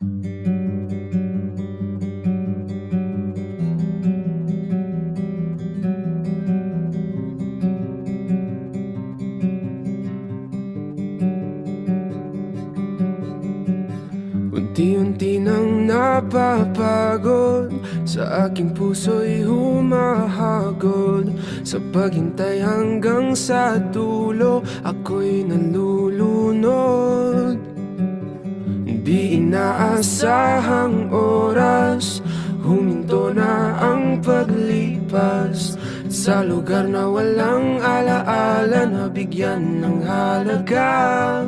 Unti-unti nang napapagod, sa aking puso'y humahagod. Sa paghintay hanggang sa dulo, ako'y nalulunod. Di inaasahang oras, huminto na ang paglipas. Sa lugar na walang alaala, nabigyan ng halaga.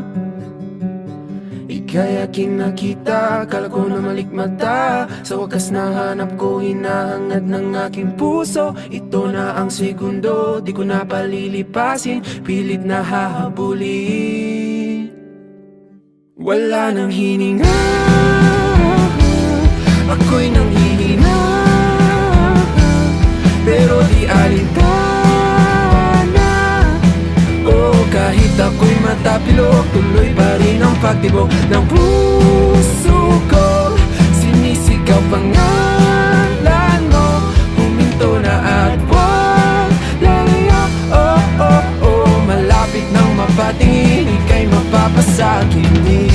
Ika'y aking nakita, akala ko na malikmata. Sa wakas nahanap ko, hinahangad ng aking puso. Ito na ang segundo, di ko na palilipasin, pilit na hahabulin. Wala nang hininga, ako'y nanghihina, pero di alintana. Oh, kahit ako'y matapilok, tuloy pa rin ang pagtibok ng puso ko. Sinisigaw pangalan mo, huminto na at wag lalayo. Oh, oh, oh, malapit nang mapatingin, ika'y mapapasakitin.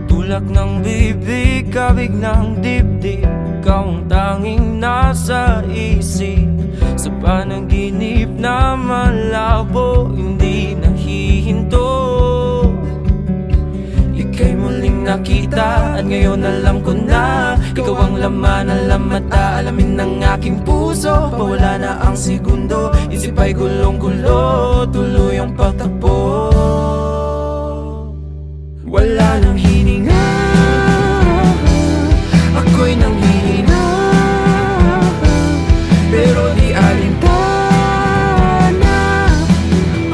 Tulak ng bibig, kabig ng dibdib, ikaw ang tanging nasa isip. Sa panaginip na malabo, hindi nahihinto. Ika'y muling nakita at ngayon alam ko na, ikaw ang laman, alam at aalamin ng aking puso. Pawala na ang segundo, isip ay gulong-gulo, tuloy ang pagtakbo. Wala nang hininga, ako'y nanghihina, pero di alintana.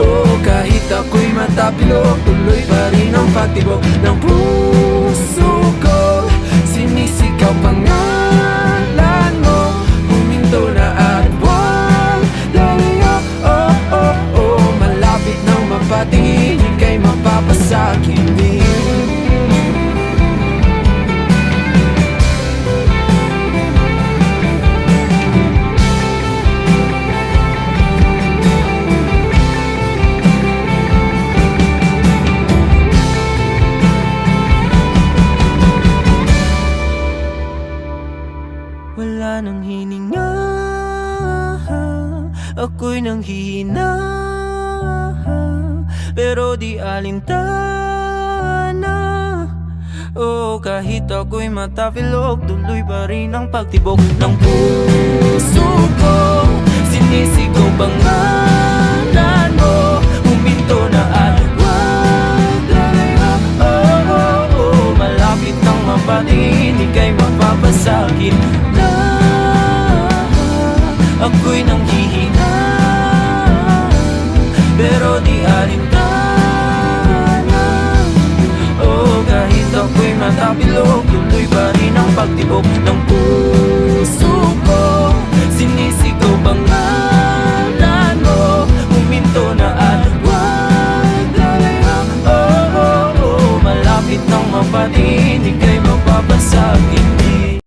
Oh, kahit ako'y matapilok, tuloy pa rin ang pagtibok ng puso ko. Sinisigaw pangalan mo, huminto na at wag lalayo. Oh, oh, oh, malapit nang mapatingin, ika'y mapapasakin din. Wala nang hininga, ako'y nanghihina, pero di alintana. Oh, kahit ako'y matapilok, tuloy pa rin ang pagtibok ng puso ko. Sinisigaw pangalan mo, huminto na at wag lalayo. Oh, oh, oh, malapit nang mapatingin, ika'y mapapasakit na. Ako'y nanghihina, pero di alintana. Oh, kahit ako'y matapilok, tuloy pa rin ang pagtibok ng puso.